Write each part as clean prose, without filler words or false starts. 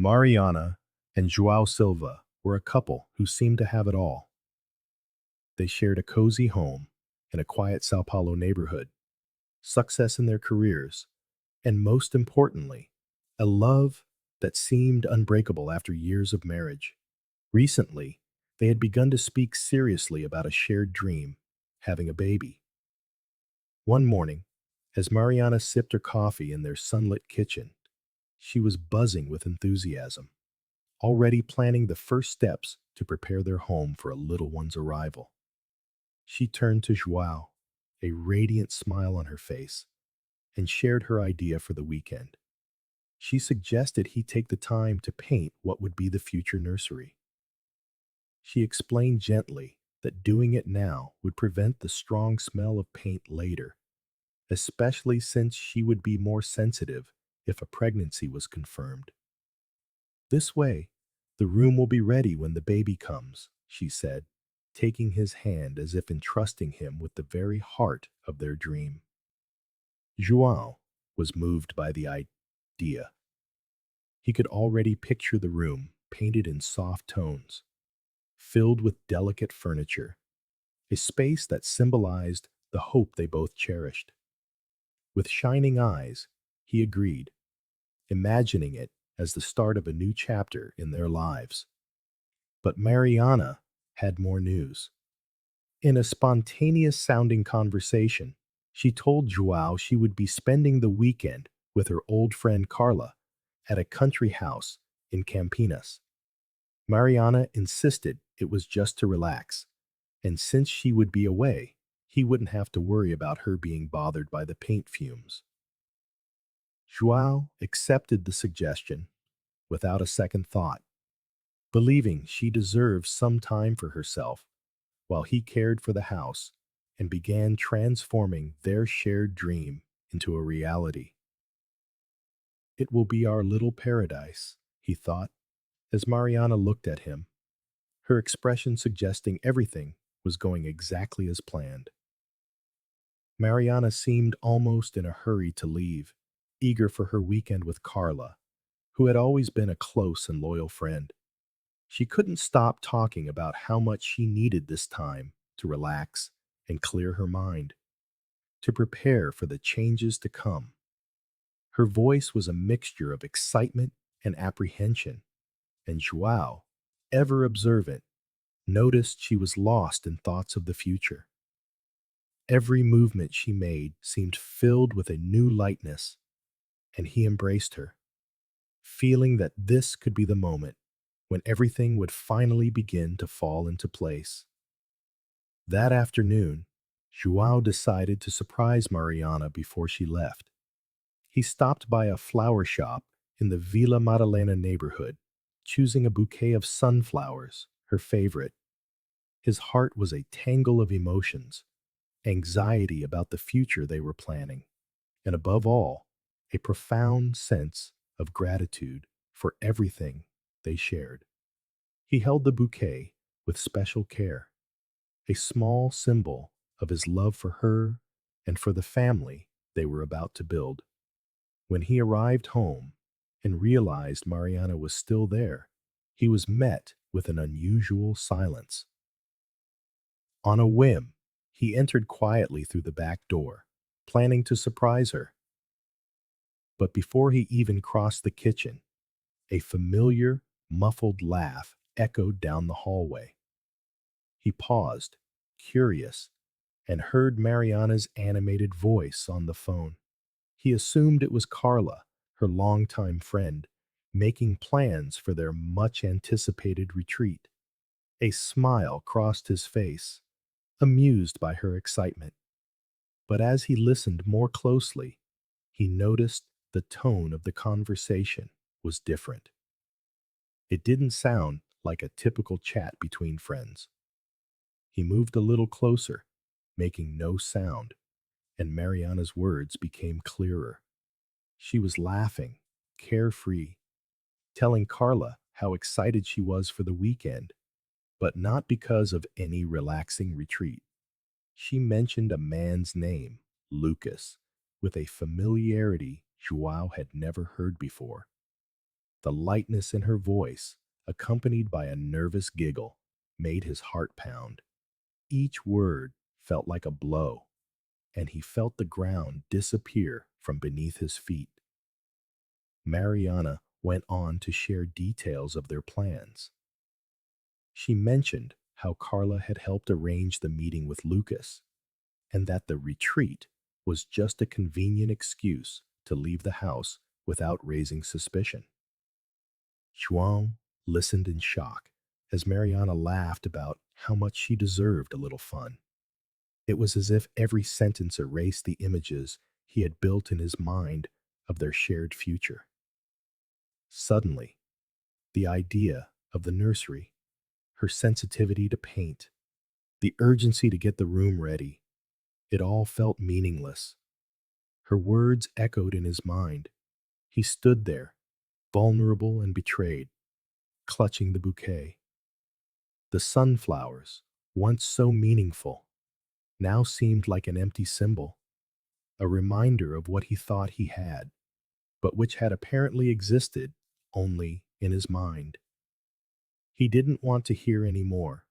Mariana and João Silva were a couple who seemed to have it all. They shared a cozy home in a quiet São Paulo neighborhood, success in their careers, and most importantly, a love that seemed unbreakable after years of marriage. Recently, they had begun to speak seriously about a shared dream, having a baby. One morning, as Mariana sipped her coffee in their sunlit kitchen, she was buzzing with enthusiasm, already planning the first steps to prepare their home for a little one's arrival. She turned to João, a radiant smile on her face, and shared her idea for the weekend. She suggested he take the time to paint what would be the future nursery. She explained gently that doing it now would prevent the strong smell of paint later, especially since she would be more sensitive if a pregnancy was confirmed. This way, the room will be ready when the baby comes, she said, taking his hand as if entrusting him with the very heart of their dream. João was moved by the idea. He could already picture the room painted in soft tones, filled with delicate furniture, a space that symbolized the hope they both cherished. With shining eyes, he agreed, imagining it as the start of a new chapter in their lives. But Mariana had more news. In a spontaneous sounding conversation, she told João she would be spending the weekend with her old friend Carla at a country house in Campinas. Mariana insisted it was just to relax, and since she would be away, he wouldn't have to worry about her being bothered by the paint fumes. João accepted the suggestion without a second thought, believing she deserved some time for herself while he cared for the house and began transforming their shared dream into a reality. It will be our little paradise, he thought, as Mariana looked at him, her expression suggesting everything was going exactly as planned. Mariana seemed almost in a hurry to leave, eager for her weekend with Carla, who had always been a close and loyal friend. She couldn't stop talking about how much she needed this time to relax and clear her mind, to prepare for the changes to come. Her voice was a mixture of excitement and apprehension, and João, ever observant, noticed she was lost in thoughts of the future. Every movement she made seemed filled with a new lightness, and he embraced her, feeling that this could be the moment when everything would finally begin to fall into place. That afternoon, João decided to surprise Mariana before she left. He stopped by a flower shop in the Vila Madalena neighborhood, choosing a bouquet of sunflowers, her favorite. His heart was a tangle of emotions, anxiety about the future they were planning, and above all, a profound sense of gratitude for everything they shared. He held the bouquet with special care, a small symbol of his love for her and for the family they were about to build. When he arrived home and realized Mariana was still there, he was met with an unusual silence. On a whim, he entered quietly through the back door, planning to surprise her. But before he even crossed the kitchen, a familiar, muffled laugh echoed down the hallway. He paused, curious, and heard Mariana's animated voice on the phone. He assumed it was Carla, her longtime friend, making plans for their much-anticipated retreat. A smile crossed his face, amused by her excitement. But as he listened more closely, he noticed the tone of the conversation was different. It didn't sound like a typical chat between friends. He moved a little closer, making no sound, and Mariana's words became clearer. She was laughing, carefree, telling Carla how excited she was for the weekend, but not because of any relaxing retreat. She mentioned a man's name, Lucas, with a familiarity João had never heard before. The lightness in her voice, accompanied by a nervous giggle, made his heart pound. Each word felt like a blow, and he felt the ground disappear from beneath his feet. Mariana went on to share details of their plans. She mentioned how Carla had helped arrange the meeting with Lucas, and that the retreat was just a convenient excuse to leave the house without raising suspicion. João listened in shock as Mariana laughed about how much she deserved a little fun. It was as if every sentence erased the images he had built in his mind of their shared future. Suddenly, the idea of the nursery, her sensitivity to paint, the urgency to get the room ready, it all felt meaningless. Her words echoed in his mind. He stood there, vulnerable and betrayed, clutching the bouquet. The sunflowers, once so meaningful, now seemed like an empty symbol, a reminder of what he thought he had, but which had apparently existed only in his mind. He didn't want to hear any more,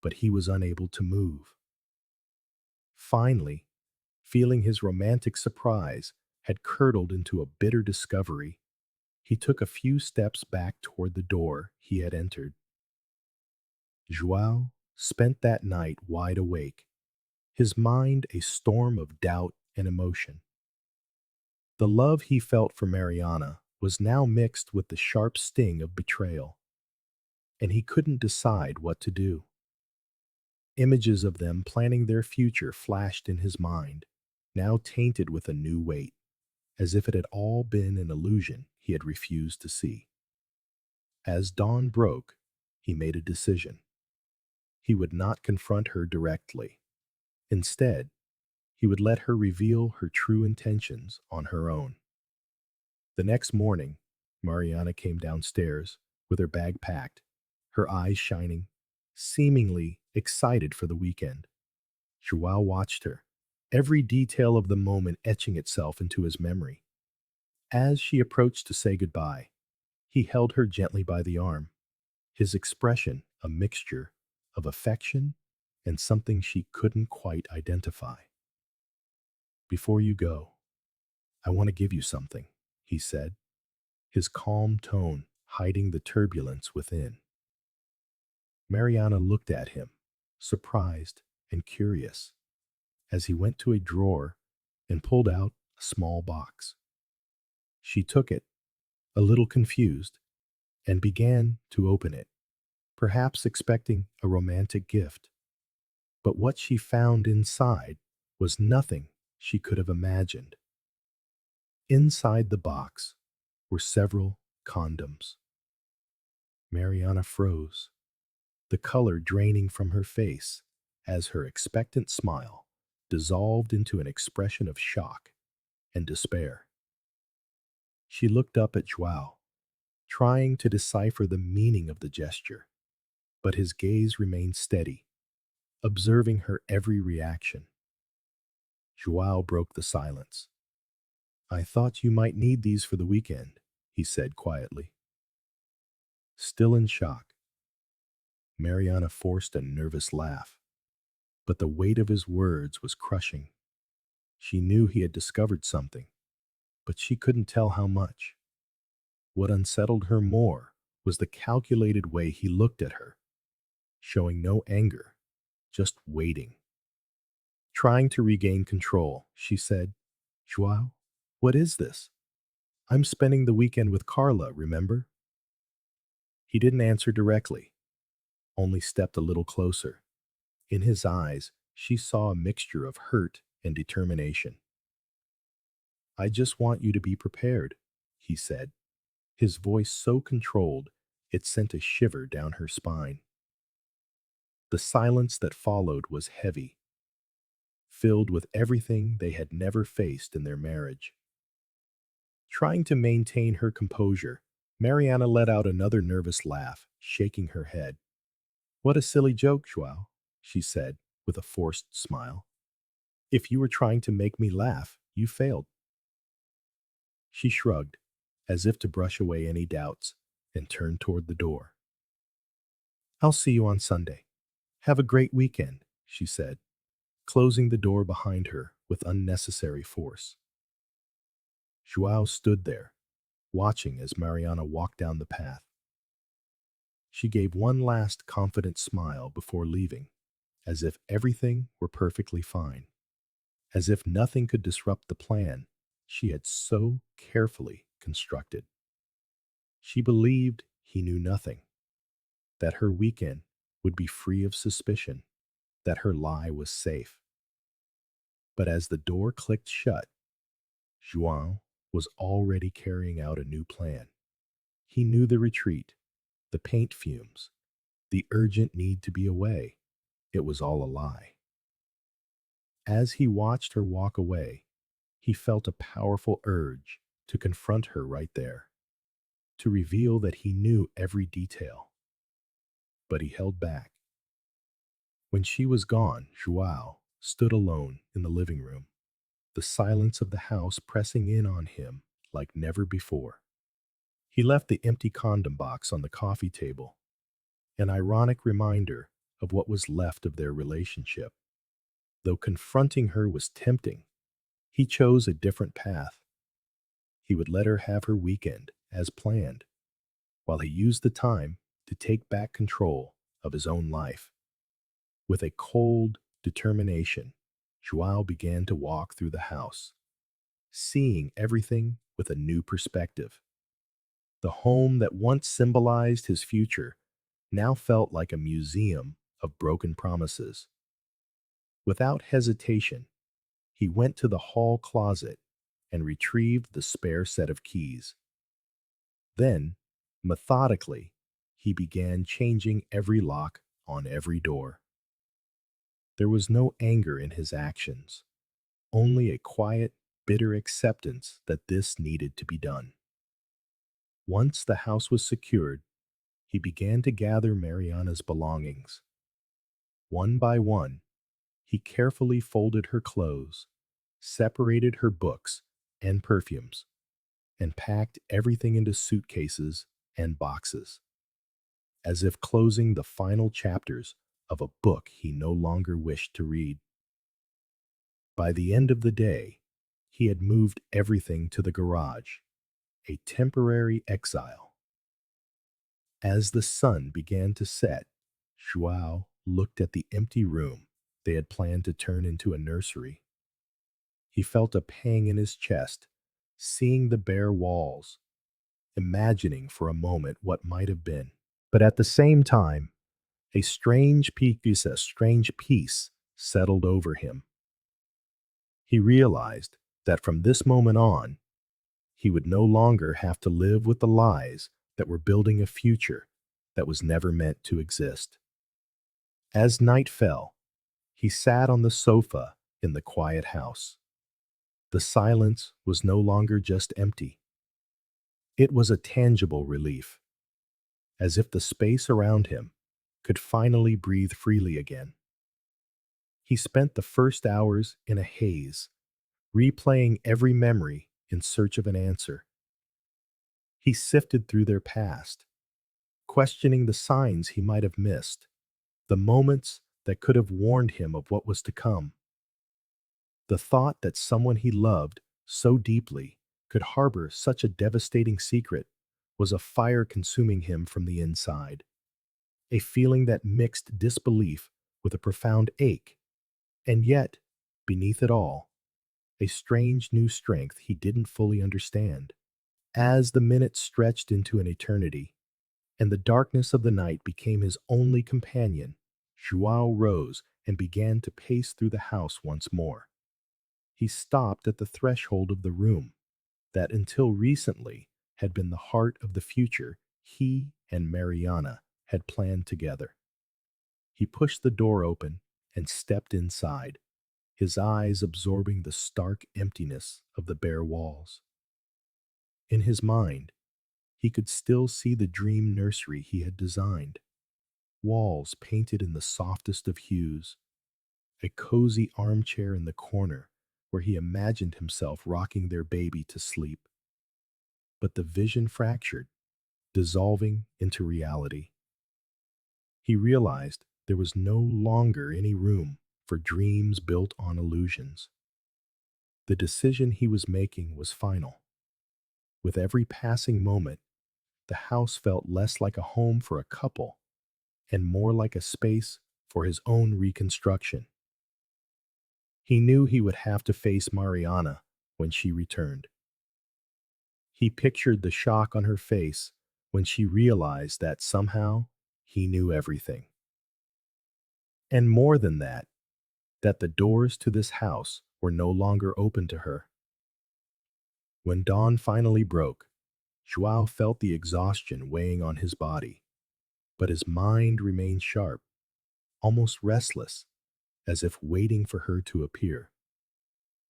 but he was unable to move. Finally, feeling his romantic surprise had curdled into a bitter discovery, he took a few steps back toward the door he had entered. João spent that night wide awake, his mind a storm of doubt and emotion. The love he felt for Mariana was now mixed with the sharp sting of betrayal, and he couldn't decide what to do. Images of them planning their future flashed in his mind, now tainted with a new weight, as if it had all been an illusion he had refused to see. As dawn broke, he made a decision. He would not confront her directly. Instead, he would let her reveal her true intentions on her own. The next morning, Mariana came downstairs with her bag packed, her eyes shining, seemingly excited for the weekend. João watched her, every detail of the moment etching itself into his memory. As she approached to say goodbye, he held her gently by the arm, his expression a mixture of affection and something she couldn't quite identify. "Before you go, I want to give you something," he said, his calm tone hiding the turbulence within. Mariana looked at him, surprised and curious, as he went to a drawer and pulled out a small box. She took it, a little confused, and began to open it, perhaps expecting a romantic gift. But what she found inside was nothing she could have imagined. Inside the box were several condoms. Mariana froze, the color draining from her face as her expectant smile dissolved into an expression of shock and despair. She looked up at João, trying to decipher the meaning of the gesture, but his gaze remained steady, observing her every reaction. João broke the silence. "I thought you might need these for the weekend," he said quietly. Still in shock, Mariana forced a nervous laugh, but the weight of his words was crushing. She knew he had discovered something, but she couldn't tell how much. What unsettled her more was the calculated way he looked at her, showing no anger, just waiting. Trying to regain control, she said, "João, what is this? I'm spending the weekend with Carla, remember?" He didn't answer directly, only stepped a little closer. In his eyes, she saw a mixture of hurt and determination. "I just want you to be prepared," he said, his voice so controlled it sent a shiver down her spine. The silence that followed was heavy, filled with everything they had never faced in their marriage. Trying to maintain her composure, Mariana let out another nervous laugh, shaking her head. "What a silly joke, João," she said, with a forced smile. "If you were trying to make me laugh, you failed." She shrugged, as if to brush away any doubts, and turned toward the door. I'll see you on Sunday. Have a great weekend, she said, closing the door behind her with unnecessary force. João stood there, watching as Mariana walked down the path. She gave one last confident smile before leaving, as if everything were perfectly fine, as if nothing could disrupt the plan she had so carefully constructed. She believed he knew nothing, that her weekend would be free of suspicion, that her lie was safe. But as the door clicked shut, João was already carrying out a new plan. He knew the retreat, the paint fumes, the urgent need to be away. It was all a lie. As he watched her walk away, he felt a powerful urge to confront her right there, to reveal that he knew every detail. But he held back. When she was gone, João stood alone in the living room, the silence of the house pressing in on him like never before. He left the empty condom box on the coffee table, an ironic reminder of what was left of their relationship. Though confronting her was tempting, he chose a different path. He would let her have her weekend as planned, while he used the time to take back control of his own life. With a cold determination, João began to walk through the house, seeing everything with a new perspective. The home that once symbolized his future now felt like a museum of broken promises. Without hesitation, he went to the hall closet and retrieved the spare set of keys. Then, methodically, he began changing every lock on every door. There was no anger in his actions, only a quiet, bitter acceptance that this needed to be done. Once the house was secured, he began to gather Mariana's belongings. One by one, he carefully folded her clothes, separated her books and perfumes, and packed everything into suitcases and boxes, as if closing the final chapters of a book he no longer wished to read. By the end of the day, he had moved everything to the garage, a temporary exile. As the sun began to set, João looked at the empty room they had planned to turn into a nursery. He felt a pang in his chest, seeing the bare walls, imagining for a moment what might have been. But at the same time, a strange peace settled over him. He realized that from this moment on, he would no longer have to live with the lies that were building a future that was never meant to exist. As night fell, he sat on the sofa in the quiet house. The silence was no longer just empty. It was a tangible relief, as if the space around him could finally breathe freely again. He spent the first hours in a haze, replaying every memory in search of an answer. He sifted through their past, questioning the signs he might have missed, the moments that could have warned him of what was to come. The thought that someone he loved so deeply could harbor such a devastating secret was a fire consuming him from the inside, a feeling that mixed disbelief with a profound ache, and yet, beneath it all, a strange new strength he didn't fully understand. As the minutes stretched into an eternity, and the darkness of the night became his only companion, João rose and began to pace through the house once more. He stopped at the threshold of the room that until recently had been the heart of the future he and Mariana had planned together. He pushed the door open and stepped inside, his eyes absorbing the stark emptiness of the bare walls. In his mind, he could still see the dream nursery he had designed, walls painted in the softest of hues, a cozy armchair in the corner where he imagined himself rocking their baby to sleep. but the vision fractured, dissolving into reality. He realized there was no longer any room for dreams built on illusions. The decision he was making was final. With every passing moment, the house felt less like a home for a couple and more like a space for his own reconstruction. He knew he would have to face Mariana when she returned. He pictured the shock on her face when she realized that somehow he knew everything. And more than that the doors to this house were no longer open to her. When dawn finally broke, João felt the exhaustion weighing on his body, but his mind remained sharp, almost restless, as if waiting for her to appear.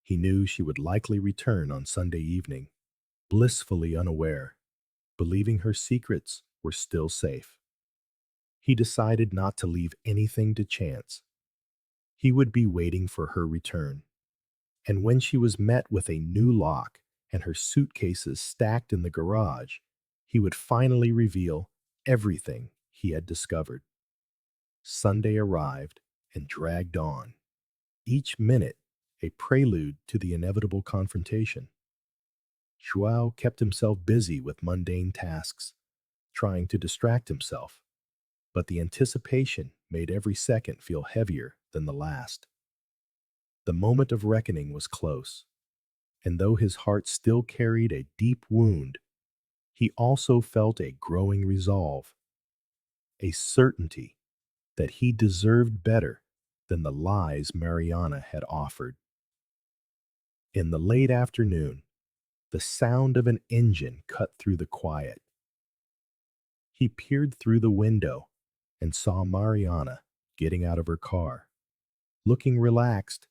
He knew she would likely return on Sunday evening, blissfully unaware, believing her secrets were still safe. He decided not to leave anything to chance. He would be waiting for her return. And when she was met with a new lock and her suitcases stacked in the garage, he would finally reveal everything he had discovered. Sunday arrived and dragged on, each minute a prelude to the inevitable confrontation. João kept himself busy with mundane tasks, trying to distract himself, but the anticipation made every second feel heavier than the last. The moment of reckoning was close, and though his heart still carried a deep wound, he also felt a growing resolve, a certainty that he deserved better than the lies Mariana had offered. In the late afternoon, the sound of an engine cut through the quiet. He peered through the window and saw Mariana getting out of her car, looking relaxed,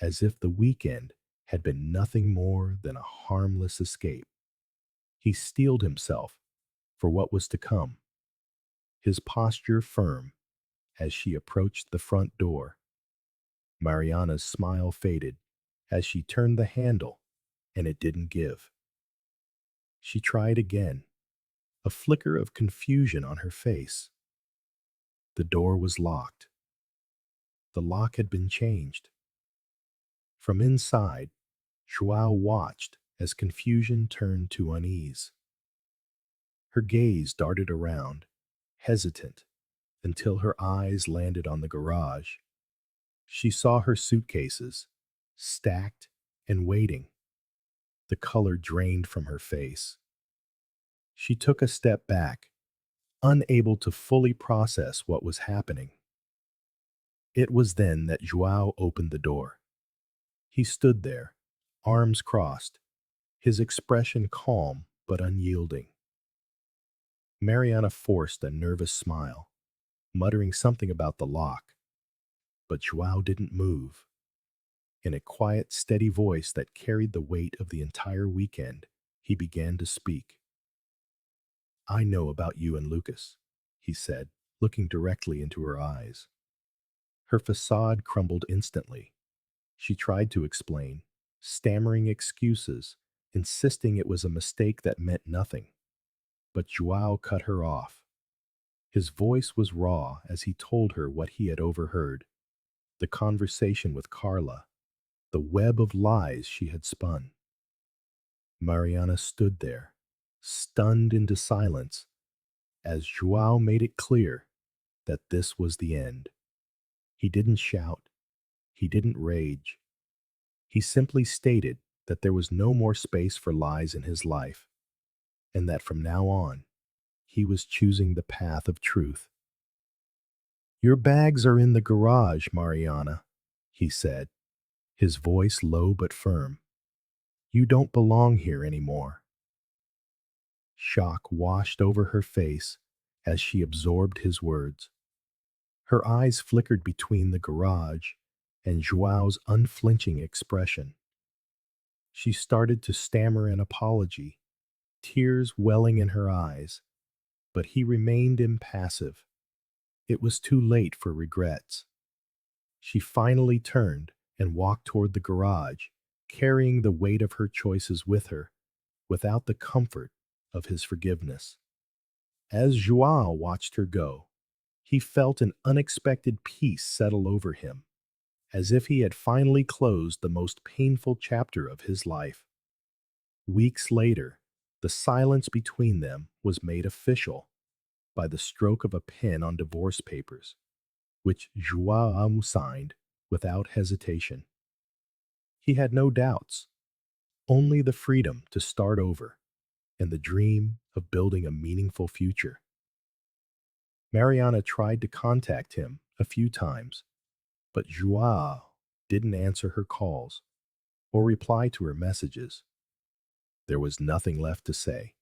as if the weekend had been nothing more than a harmless escape. He steeled himself for what was to come, his posture firm as she approached the front door. Mariana's smile faded as she turned the handle, and it didn't give. She tried again, a flicker of confusion on her face. The door was locked. The lock had been changed. From inside, João watched as confusion turned to unease. Her gaze darted around, hesitant, until her eyes landed on the garage. She saw her suitcases, stacked and waiting. The color drained from her face. She took a step back, unable to fully process what was happening. It was then that João opened the door. He stood there, arms crossed, his expression calm but unyielding. Mariana forced a nervous smile, muttering something about the lock, but João didn't move. In a quiet, steady voice that carried the weight of the entire weekend, he began to speak. "I know about you and Lucas," he said, looking directly into her eyes. Her facade crumbled instantly. She tried to explain, stammering excuses, insisting it was a mistake that meant nothing. But João cut her off. His voice was raw as he told her what he had overheard, the conversation with Carla, the web of lies she had spun. Mariana stood there, stunned into silence, as João made it clear that this was the end. He didn't shout. He didn't rage. He simply stated that there was no more space for lies in his life, and that from now on, he was choosing the path of truth. "Your bags are in the garage, Mariana," he said, his voice low but firm. "You don't belong here anymore." Shock washed over her face as she absorbed his words. Her eyes flickered between the garage and João's unflinching expression. She started to stammer an apology, tears welling in her eyes, but he remained impassive. It was too late for regrets. She finally turned and walked toward the garage, carrying the weight of her choices with her, without the comfort of his forgiveness. As João watched her go, he felt an unexpected peace settle over him, as if he had finally closed the most painful chapter of his life. Weeks later, the silence between them was made official by the stroke of a pen on divorce papers, which João signed without hesitation. He had no doubts, only the freedom to start over and the dream of building a meaningful future. Mariana tried to contact him a few times, but João didn't answer her calls or reply to her messages. There was nothing left to say.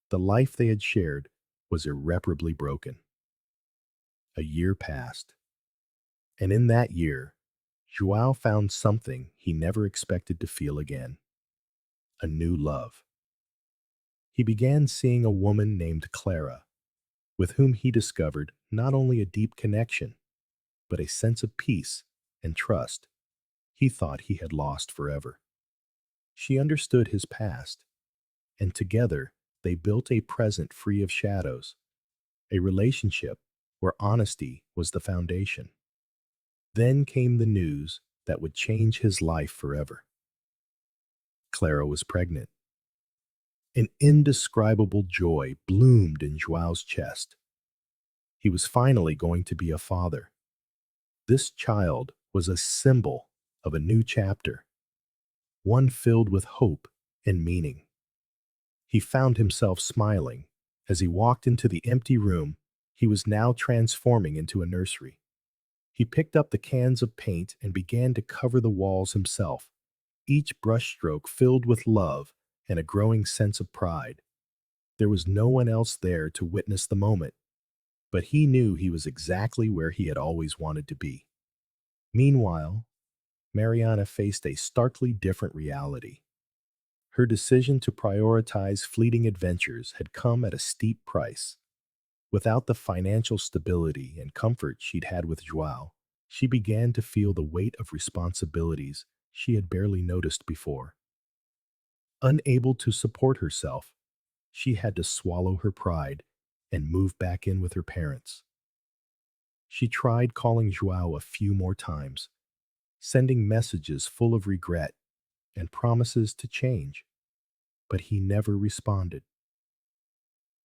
The life they had shared was irreparably broken. A year passed, and in that year, João found something he never expected to feel again: a new love. He began seeing a woman named Clara, with whom he discovered not only a deep connection, but a sense of peace and trust he thought he had lost forever. She understood his past, and together they built a present free of shadows, a relationship where honesty was the foundation. Then came the news that would change his life forever. Clara was pregnant. An indescribable joy bloomed in João's chest. He was finally going to be a father. This child was a symbol of a new chapter, one filled with hope and meaning. He found himself smiling as he walked into the empty room he was now transforming into a nursery. He picked up the cans of paint and began to cover the walls himself, each brushstroke filled with love and a growing sense of pride. There was no one else there to witness the moment, but he knew he was exactly where he had always wanted to be. Meanwhile, Mariana faced a starkly different reality. Her decision to prioritize fleeting adventures had come at a steep price. Without the financial stability and comfort she'd had with João, she began to feel the weight of responsibilities she had barely noticed before. Unable to support herself, she had to swallow her pride and move back in with her parents. She tried calling João a few more times, sending messages full of regret and promises to change, but he never responded.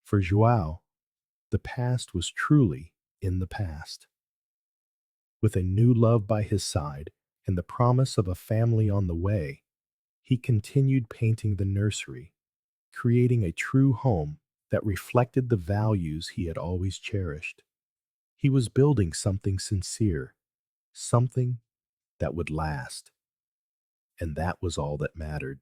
For João, the past was truly in the past. With a new love by his side and the promise of a family on the way, he continued painting the nursery, creating a true home that reflected the values he had always cherished. He was building something sincere, something that would last. And that was all that mattered.